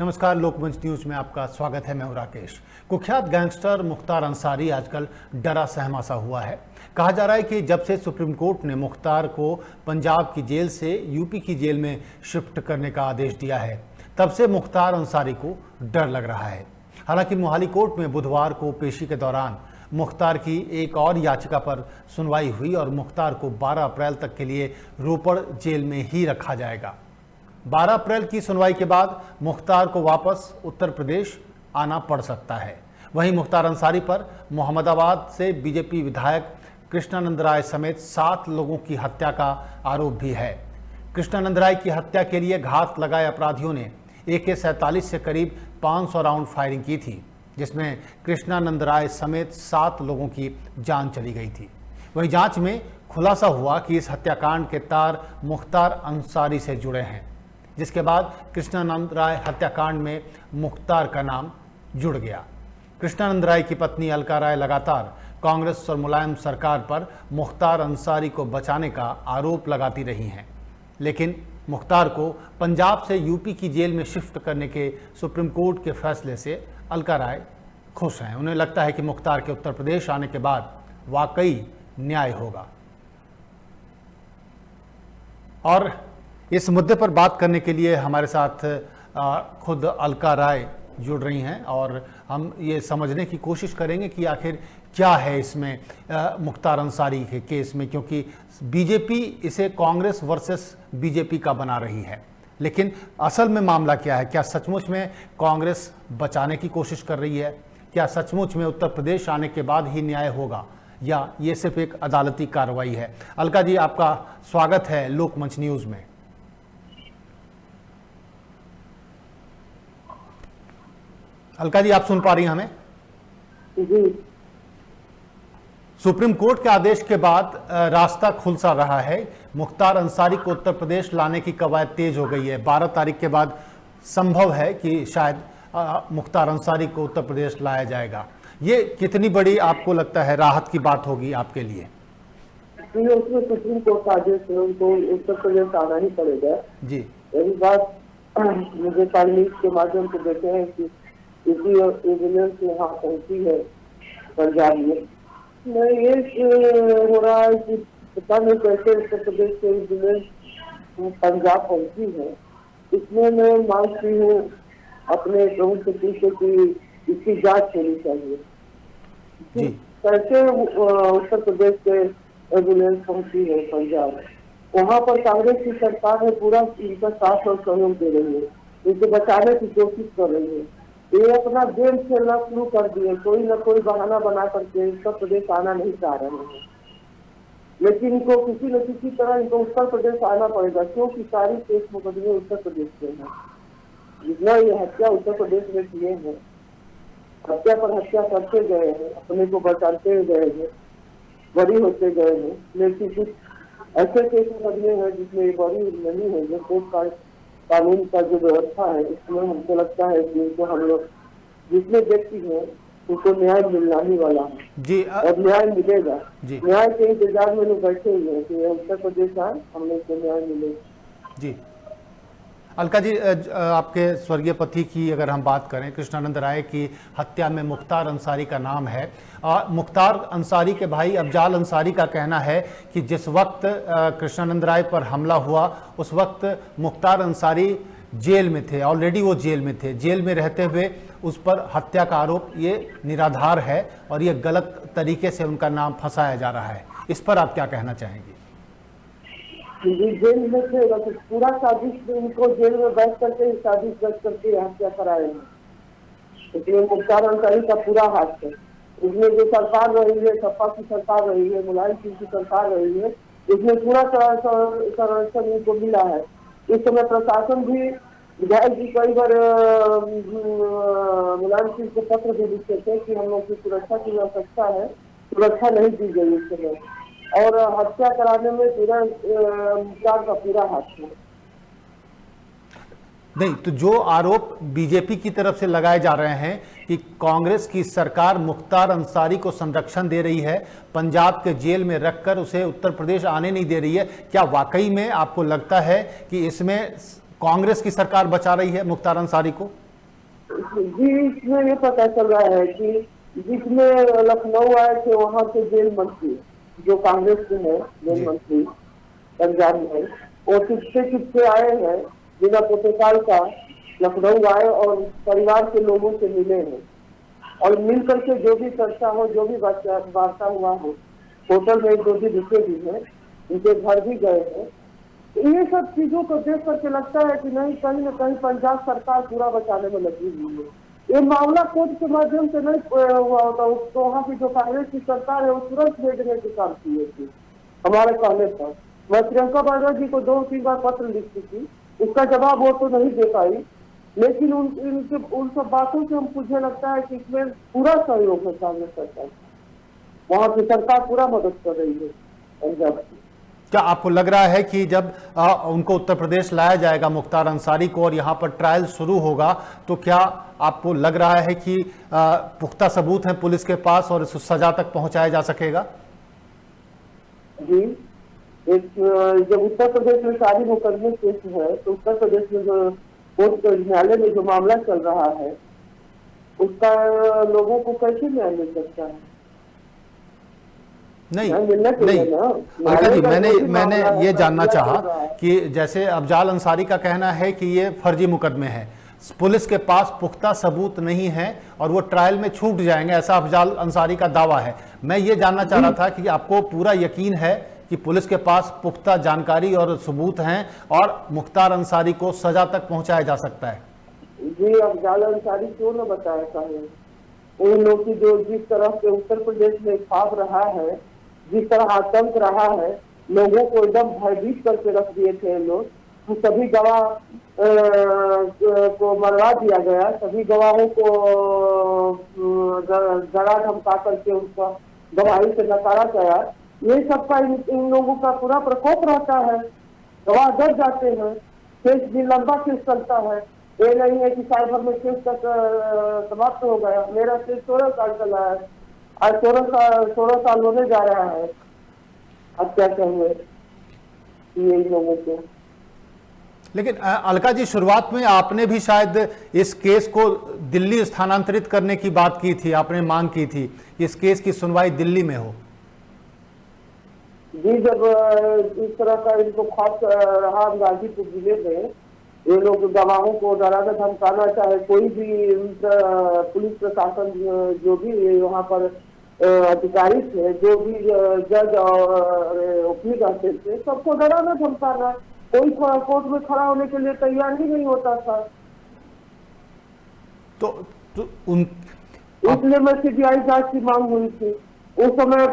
नमस्कार, लोकमंच न्यूज में आपका स्वागत है। मैं हूं राकेश। कुख्यात गैंगस्टर मुख्तार अंसारी आजकल डरा सहमा सा हुआ है। कहा जा रहा है कि जब से सुप्रीम कोर्ट ने मुख्तार को पंजाब की जेल से यूपी की जेल में शिफ्ट करने का आदेश दिया है, तब से मुख्तार अंसारी को डर लग रहा है। हालांकि मोहाली कोर्ट में बुधवार को पेशी के दौरान मुख्तार की एक और याचिका पर सुनवाई हुई और मुख्तार को 12 अप्रैल तक के लिए रोपड़ जेल में ही रखा जाएगा। 12 अप्रैल की सुनवाई के बाद मुख्तार को वापस उत्तर प्रदेश आना पड़ सकता है। वहीं मुख्तार अंसारी पर मोहम्मदाबाद से बीजेपी विधायक कृष्णानंद राय समेत 7 लोगों की हत्या का आरोप भी है। कृष्णानंद राय की हत्या के लिए घात लगाए अपराधियों ने AK-47 से करीब 500 राउंड फायरिंग की थी, जिसमें कृष्णानंद राय समेत 7 लोगों की जान चली गई थी। वहीं जांच में खुलासा हुआ कि इस हत्याकांड के तार मुख्तार अंसारी से जुड़े हैं, जिसके बाद कृष्णानंद राय हत्याकांड में मुख्तार का नाम जुड़ गया। कृष्णानंद राय की पत्नी अलका राय लगातार कांग्रेस और मुलायम सरकार पर मुख्तार अंसारी को बचाने का आरोप लगाती रही हैं, लेकिन मुख्तार को पंजाब से यूपी की जेल में शिफ्ट करने के सुप्रीम कोर्ट के फैसले से अलका राय खुश हैं। उन्हें लगता है कि मुख्तार के उत्तर प्रदेश आने के बाद वाकई न्याय होगा। और इस मुद्दे पर बात करने के लिए हमारे साथ खुद अलका राय जुड़ रही हैं और हम ये समझने की कोशिश करेंगे कि आखिर क्या है इसमें मुख्तार अंसारी के केस में, क्योंकि बीजेपी इसे कांग्रेस वर्सेस बीजेपी का बना रही है, लेकिन असल में मामला क्या है? क्या सचमुच में कांग्रेस बचाने की कोशिश कर रही है? क्या सचमुच में उत्तर प्रदेश आने के बाद ही न्याय होगा, या ये सिर्फ एक अदालती कार्रवाई है? अलका जी, आपका स्वागत है लोकमंच न्यूज में। अलका जी, आप सुन पा रही हैं हमें? जी। सुप्रीम कोर्ट के आदेश के बाद रास्ता खुल सा रहा है। मुख्तार अंसारी को उत्तर प्रदेश लाने की कवायद तेज हो गई है। 12 तारीख के बाद संभव है कि शायद मुख्तार अंसारी को उत्तर प्रदेश लाया जाएगा। ये कितनी बड़ी आपको लगता है राहत की बात होगी आपके लिए? उसमें सुप्रीम कोर्ट का आदेश है, उनको उत्तर प्रदेश आना ही पड़ेगा जी। यही बात मुझे न्यूज के माध्यम से देखे हैं कि इसी एम्बुलेंस यहाँ पहुंची है पंजाब में। ये हो रहा है कि पता नहीं कैसे उत्तर प्रदेश से एम्बुलेंस पंजाब पहुंची है। इसमें मैं मांगती हूँ अपने प्रमुख सचिव से कि इसकी जांच होनी चाहिए। कैसे उत्तर प्रदेश से एम्बुलेंस पहुंची है पंजाब? वहाँ पर कांग्रेस की सरकार है, पूरा इनका साथ और सहयोग दे रही है, इसे बचाने की कोशिश कर रही है। ये अपना जेल खेलना शुरू कर दिए, कोई न कोई बहाना बना करके उत्तर प्रदेश आना नहीं चाह रहे हैं, लेकिन इनको किसी न किसी तरह इनको उत्तर प्रदेश आना पड़ेगा, क्योंकि सारी केस मुकदमे उत्तर प्रदेश के हैं। जितना ये हत्या उत्तर प्रदेश में किए हैं, हत्या पर हत्या करते गए हैं, अपने को बचाते गए हैं, बड़ी होते गए हैं, लेकिन कुछ ऐसे केस मुकदमे हैं जिसमें बड़ी नहीं है। जो कोर्ट कानून का जो व्यवस्था है, इसमें हमको लगता है कि इनको हम लोग जितने व्यक्ति हैं उनको न्याय मिलना ही वाला है जी। और न्याय मिलेगा। न्याय के इंतजार में लोग बैठे हुए हैं कि उत्तर प्रदेश आए, हम लोग को न्याय मिलेगा। जी। अलका जी, आपके स्वर्गीय पति की अगर हम बात करें, कृष्णानंद राय की हत्या में मुख्तार अंसारी का नाम है। मुख्तार अंसारी के भाई अफजाल अंसारी का कहना है कि जिस वक्त कृष्णानंद राय पर हमला हुआ उस वक्त मुख्तार अंसारी जेल में थे, ऑलरेडी वो जेल में थे। जेल में रहते हुए उस पर हत्या का आरोप ये निराधार है और ये गलत तरीके से उनका नाम फंसाया जा रहा है। इस पर आप क्या कहना चाहेंगे? जेल में थे, पूरा साजिश उनको जेल में बैठ करके साजिश बैठ करके हत्या कराए हैं। इसलिए मुख्तार अंसारी का पूरा हाथ है। इसमें जो सरकार रही है, सपा की सरकार रही है, मुलायम सिंह की सरकार रही है, इसमें पूरा संरक्षण इनको मिला है। इस समय प्रशासन भी, विधायक जी कई बार मुलायम सिंह को पत्र भी लिखते थे कि हम लोग की सुरक्षा की आवश्यकता है, सुरक्षा नहीं दी गई इस समय, और हत्या कराने में पूरा मुख्तार का पूरा हाथ है। नहीं तो जो आरोप बीजेपी की तरफ से लगाए जा रहे हैं कि कांग्रेस की सरकार मुख्तार अंसारी को संरक्षण दे रही है, पंजाब के जेल में रखकर उसे उत्तर प्रदेश आने नहीं दे रही है, क्या वाकई में आपको लगता है कि इसमें कांग्रेस की सरकार बचा रही है मुख्तार अंसारी को? जी, इसमें ये पता चल रहा है कि जिसमें लखनऊ आए थे वहां के जेल मंत्री, जो कांग्रेस के हैं जेल जी। मंत्री पंजाब में, वो किससे किससे आए हैं बिना प्रोटोकॉल का, लखनऊ आए और परिवार के लोगों से मिले हैं और मिल करके जो भी चर्चा हो, जो भी वार्ता हुआ हो, होटल में 2 दिन रुके भी हैं, उनके घर भी गए हैं। ये सब चीजों को देख करके लगता है कि नहीं, कहीं न कहीं पंजाब सरकार पूरा बचाने में लगी हुई है। ये मामला कोर्ट के माध्यम से नहीं हुआ होता, उसको वहाँ की जो कांग्रेस की सरकार है वो तुरंत भेजने की काम की थी हमारे कहने पर। मैं प्रियंका वाड्रा जी को 2-3 बार पत्र लिखी थी, उसका जवाब वो तो नहीं दे पाई, लेकिन उन सब बातों से मुझे लगता है कि इसमें पूरा सहयोग है कांग्रेस सरकार, वहाँ की सरकार पूरा मदद कर रही है पंजाब की। क्या आपको लग रहा है कि जब उनको उत्तर प्रदेश लाया जाएगा मुख्तार अंसारी को और यहाँ पर ट्रायल शुरू होगा, तो क्या आपको लग रहा है कि पुख्ता सबूत हैं पुलिस के पास और इस सजा तक पहुंचाया जा सकेगा? जी, जब उत्तर प्रदेश में सारी मुकदमे केस है, तो उत्तर प्रदेश में जो कोर्ट न्यायालय में जो मामला चल रहा है उसका लोगों को कैसे न्याय मिल सकता है? नहीं नहीं, अलका जी, मैंने ये जानना चाहा कि जैसे अफजाल अंसारी का कहना है कि ये फर्जी मुकदमे हैं, पुलिस के पास पुख्ता सबूत नहीं है और वो ट्रायल में छूट जाएंगे, ऐसा अफजाल अंसारी का दावा है। मैं ये जानना चाह रहा था कि आपको पूरा यकीन है कि पुलिस के पास पुख्ता जानकारी और सबूत हैं और मुख्तार अंसारी को सजा तक पहुंचाया जा सकता है? जी, अफजाल अंसारी क्यों न बताया कहें, उन लोग की जो जिस तरह से उत्तर प्रदेश में छाप रहा है, जिस तरह आतंक रहा है, लोगों को एकदम भयभीत करके रख दिए थे लोग, तो सभी गवाह को मरवा दिया गया, सभी गवाहों को डरा धमका करके उनका गवाही से नकारा गया। ये सब का इन लोगों का पूरा प्रकोप रहता है, गवाह डर जाते हैं, केस भी लंबा केस चलता है। ये नहीं है कि साल भर में केस तक समाप्त हो गया। मेरा केस 16 साल चला है, आज 16 साल होने जा रहा है। अब क्या कहेंगे ये लोगों को। लेकिन अलका जी, शुरुआत में आपने भी शायद इस केस को दिल्ली स्थानांतरित करने की बात की थी, आपने मांग की थी कि इस केस की सुनवाई दिल्ली में हो। जी, जब इस तरह का इनको खौफ रहा गाजीपुर जिले में, ये लोग गवाहों को डराना धमकाना, चाहे कोई भी पुलिस प्रशासन जो भी वहाँ पर अधिकारी थे, जो भी जज और वकील रहते थे, सबको डराना धमकाना, कोई कोर्ट में खड़ा होने के लिए तैयार ही नहीं होता था। तो इसलिए मैं सीबीआई जांच की मांग हुई थी। उस समय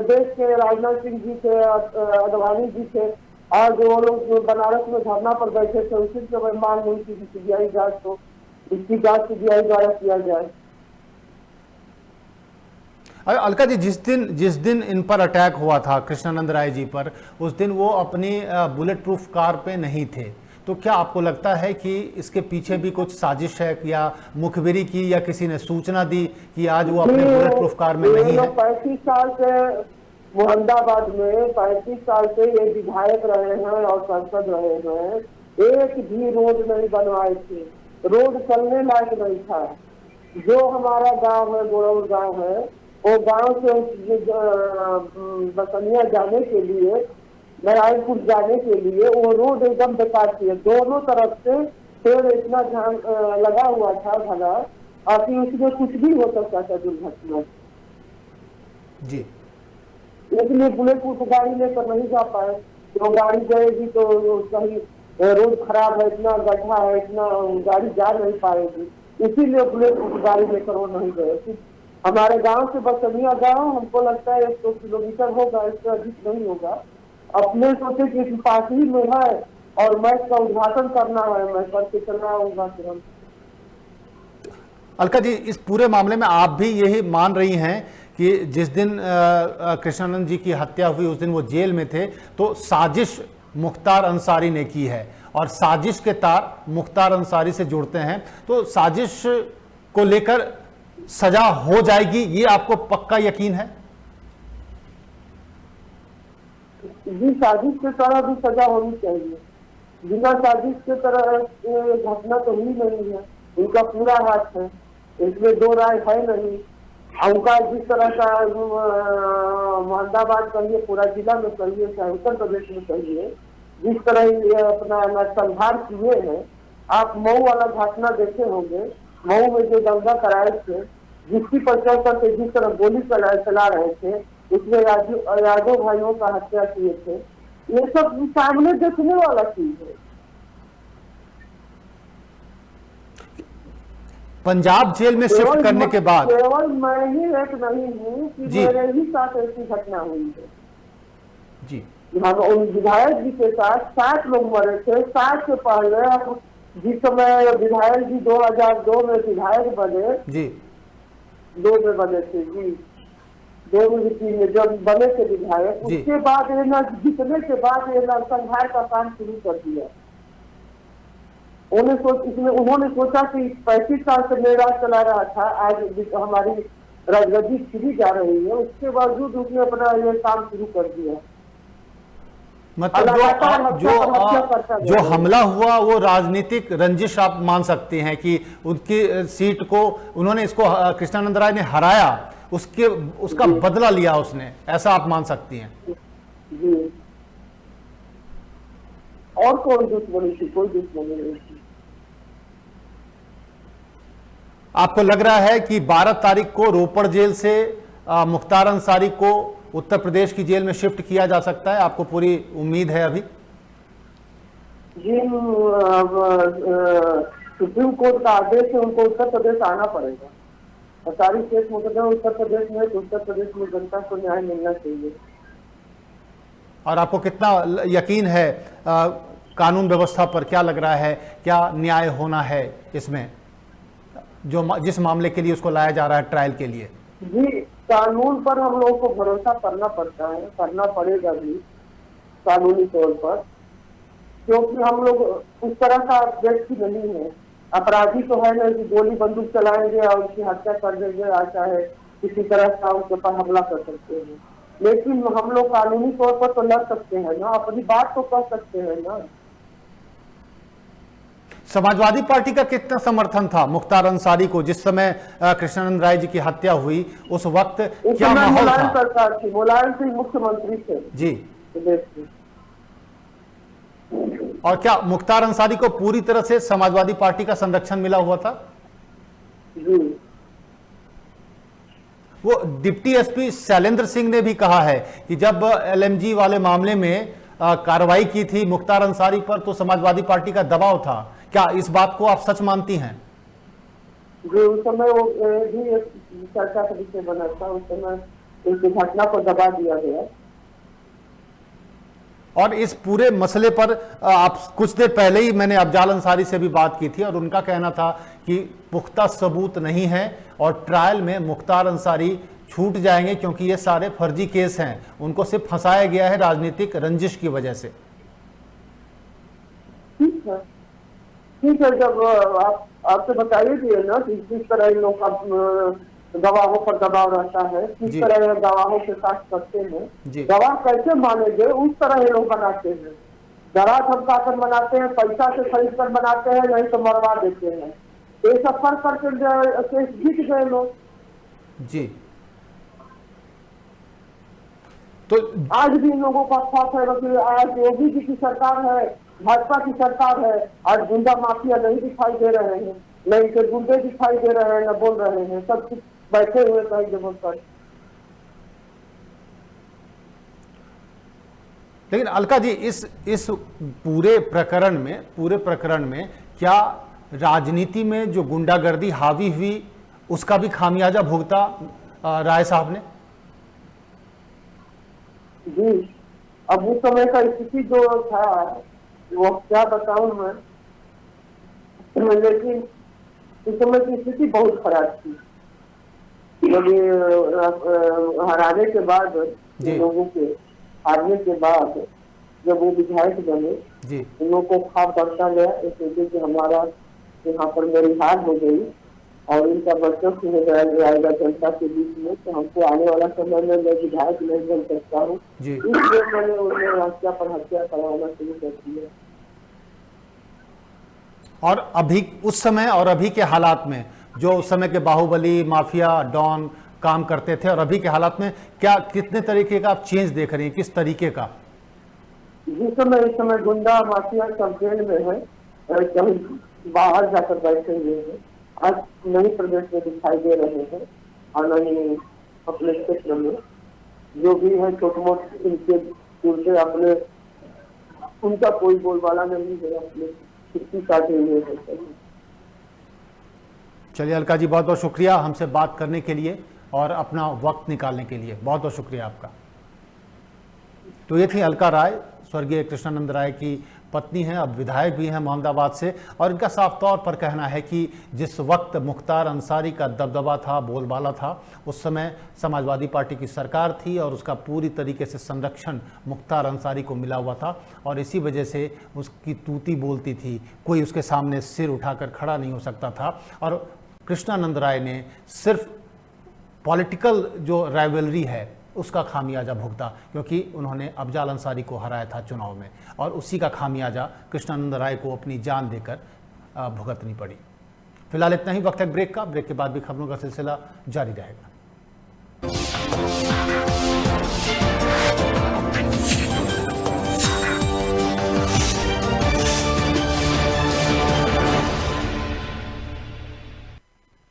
देश के राजनाथ सिंह जी थे, अडवाणी जी थे, और जो लोग बनारस में धरना पर बैठे थे, उसी समय मांग हुई थी कि सीबीआई जांच हो, इसकी जांच सीबीआई द्वारा किया जाए। अलका जी, जिस दिन इन पर अटैक हुआ था कृष्णानंद राय जी पर, उस दिन वो अपनी बुलेट प्रूफ कार पे नहीं थे, तो क्या आपको लगता है कि इसके पीछे भी कुछ साजिश है या मुखबिरी की, या किसी ने सूचना दी कि आज वो अपने बुलेट प्रूफ कार में नहीं है? 35 साल से मुहम्मदाबाद में 35 साल से ये विधायक रहे हैं और सांसद रहे हैं, एक भी रोड नहीं बनवाए थे, रोड चलने लायक नहीं था। जो हमारा गांव है, गोरौल गांव है, वो गांव से बसनिया जाने के लिए, नारायणपुर जाने के लिए वो रोड एकदम बेकार थी। दोनों तरफ से पेड़ इतना लगा हुआ था घना, कि उसमें कुछ भी हो सकता था दुर्घटना जी। लेकिन ये बुलेट प्रूफ गाड़ी लेकर नहीं जा पाए। तो गाड़ी जाएगी तो कहीं रोड खराब है, इतना गड्ढा है, इतना गाड़ी जा नहीं पाएगी, इसीलिए बुलेट प्रूफ गाड़ी लेकर वो नहीं गए। हमारे गांव से बसनिया गांव हमको लगता है 100 किलोमीटर होगा, इससे अधिक नहीं होगा। अपने सोचे कि पास ही में है और मैच का उद्घाटन करना है, मैं करके चलना होगा तुरंत। अलका जी, इस पूरे मामले में आप भी यही मान रही हैं कि जिस दिन कृष्णानंद जी की हत्या हुई उस दिन वो जेल में थे, तो साजिश मुख्तार अंसारी ने की है और साजिश के तार मुख्तार अंसारी से जुड़ते हैं, तो साजिश को लेकर सजा हो जाएगी, ये आपको पक्का यकीन है? जी, साजिश की तरह भी सजा होनी चाहिए। बिना साजिश के तरह घटना तो हुई नहीं है। उनका पूरा हाथ है, इसमें दो राय है नहीं। उनका जिस तरह का मोहम्मदाबाद कहिए, पूरा जिला में कहिए, चाहे उत्तर प्रदेश में कहिए, जिस तरह ये अपना नरसंहार किए हैं। आप मऊ वाला घटना देखे होंगे, मऊ में जो दंगा कराए थे, जिसकी पर चल करके जिस तरह गोली चला रहे थे, उसमें यादव भाइयों का हत्या किए थे। ये सब सामने देखने वाला चीज है। पंजाब जेल में शिफ्ट करने के बाद केवल मैं ही एक नहीं हूँ कि मेरे ही साथ ऐसी घटना हुई है जी। हम उन विधायक जी के साथ 60 लोग मरे थे। 60 से पहले हम जिस समय विधायक जी 2002 में विधायक बने जी, 2 में बने थे जी, 2 में 3 में जब बने थे विधायक, उसके बाद ये न जीतने के बाद ये नरसंहार का काम शुरू कर दिया। उन्होंने सोचा कि 35 साल से मेरा चला रहा था, आज हमारी राजगद्दी छिड़ी जा रही है, उसके बावजूद उसने अपना ये काम शुरू कर दिया। मतलब जो हमला हुआ वो राजनीतिक रंजिश आप मान सकते हैं कि उनकी सीट को उन्होंने इसको कृष्णानंद राय ने हराया, उसका बदला लिया उसने, ऐसा आप मान सकती हैं जी। और कोई दुश्मनी थी? कोई दुश्मनी नहीं थी। आपको लग रहा है कि 12 तारीख को रोपड़ जेल से मुख्तार अंसारी को उत्तर प्रदेश की जेल में शिफ्ट किया जा सकता है? आपको पूरी उम्मीद है अभी? जी, सुप्रीम कोर्ट का आदेश है, उनको उत्तर प्रदेश आना पड़ेगा। और सारी केस मुकदमा उत्तर प्रदेश में, तो उत्तर प्रदेश में जनता को न्याय मिलना चाहिए। और आपको कितना यकीन है कानून व्यवस्था पर? क्या लग रहा है, क्या न्याय होना है इसमें, जिस मामले के लिए उसको लाया जा रहा है ट्रायल के लिए? जी, कानून पर हम लोगों को भरोसा करना पड़ता है, करना पड़ेगा भी कानूनी तौर पर, क्योंकि हम लोग उस तरह का व्यक्ति नहीं है, अपराधी तो है नहीं कि गोली बंदूक चलाएंगे और उसकी हत्या कर देंगे, ऐसा है किसी तरह का उसके ऊपर हमला कर सकते हैं। लेकिन हम लोग कानूनी तौर पर तो लड़ सकते हैं ना, अपनी बात तो कह सकते हैं ना। समाजवादी पार्टी का कितना समर्थन था मुख्तार अंसारी को जिस समय कृष्णानंद राय जी की हत्या हुई? उस वक्त क्या माहौल था? सरकार थी, मुलायम सिंह मुख्यमंत्री थे जी प्रदेश में। और क्या मुख्तार अंसारी को पूरी तरह से समाजवादी पार्टी का संरक्षण मिला हुआ था? जी। वो डिप्टी एसपी शैलेंद्र सिंह ने भी कहा है कि जब एलएमजी वाले मामले में कार्रवाई की थी मुख्तार अंसारी पर तो समाजवादी पार्टी का दबाव था। क्या इस बात को आप सच मानती हैं? जी, उस समय वो भी एक चर्चा का विषय बना था, उस समय इस घटना को दबा दिया गया। और इस पूरे मसले पर आप कुछ देर पहले ही मैंने अफजाल अंसारी से भी बात की थी और उनका कहना था कि पुख्ता सबूत नहीं है और ट्रायल में मुख्तार अंसारी छूट जाएंगे क्योंकि ये सारे फर्जी केस हैं, उनको सिर्फ फंसाया गया है राजनीतिक रंजिश की वजह से। ठीक है, ठीक है। जब आपसे बताइए कि ना कि किस तरह इन लोग का गवाहों पर दबाव रहता है, किस तरह ये गवाहों के साथ करते हैं, गवाह कैसे मानेंगे, उस तरह ये लोग बनाते हैं। डरा धमका कर बनाते हैं, पैसा से खरीद कर बनाते हैं, नहीं तो मरवा देते हैं। ये सब कर करके केस जीत गए लोग। जी, तो आज भी इन लोगों का खौफ है कि आज योगी जी की सरकार है, भाजपा की सरकार है, आज गुंडा माफिया नहीं दिखाई दे रहे हैं, नहीं तो गुंडे दिखाई दे रहे हैं, न बोल रहे हैं, सब कुछ बैठे हुए कहीं जगह पर। लेकिन अलका जी, इस पूरे प्रकरण में क्या राजनीति में जो गुंडागर्दी हावी हुई उसका भी खामियाजा भुगता राय साहब ने? जी, अब उस समय का स्थिति जो था वो क्या बताऊं मैं, लेकिन उस समय की स्थिति बहुत खराब थी। जब हराने के बाद लोगों के हारने के बाद जब वो विधायक बने, उन लोगों को खाप बढ़ता गया, इसलिए कि हमारा यहाँ पर मेरी हार हो गई और इनका वर्चस्व हो जाएगा जनता के बीच में, तो हमको आने वाला समय में मैं विधायक नहीं बन सकता हूँ, इसलिए मैंने उन्हें हत्या पर हत्या करवाना शुरू कर दिया। और अभी उस समय और अभी के हालात में, जो उस समय के बाहुबली, माफिया, डॉन काम करते थे, और अभी के हालात में क्या कितने तरीके का आप चेंज देख रहे हैं, किस तरीके का? इस समय गुंडा माफिया सब जेल में है, कहीं बाहर जाकर बैठे हुए हैं। आज नहीं प्रदेश में दिखाई दे रहे हैं और नहीं अपने क्षेत्र में। जो भी है छोटे मोटे इनके उनसे अपने उनका कोई बोलबाला नहीं है, अपने छुट्टी काटे हुए हैं। चलिए अलका जी, बहुत बहुत शुक्रिया हमसे बात करने के लिए और अपना वक्त निकालने के लिए, बहुत बहुत शुक्रिया आपका। तो ये थी अलका राय, स्वर्गीय कृष्णानंद राय की पत्नी हैं, अब विधायक भी हैं मोहम्मदाबाद से, और इनका साफ तौर पर कहना है कि जिस वक्त मुख्तार अंसारी का दबदबा था, बोलबाला था, उस समय समाजवादी पार्टी की सरकार थी और उसका पूरी तरीके से संरक्षण मुख्तार अंसारी को मिला हुआ था, और इसी वजह से उसकी तूती बोलती थी, कोई उसके सामने सिर उठाकर खड़ा नहीं हो सकता था। और कृष्णानंद राय ने सिर्फ पॉलिटिकल जो राइवलरी है उसका खामियाजा भुगता, क्योंकि उन्होंने अफजाल अंसारी को हराया था चुनाव में, और उसी का खामियाजा कृष्णानंद राय को अपनी जान देकर भुगतनी पड़ी। फिलहाल इतना ही, वक्त है ब्रेक का। ब्रेक के बाद भी खबरों का सिलसिला जारी रहेगा।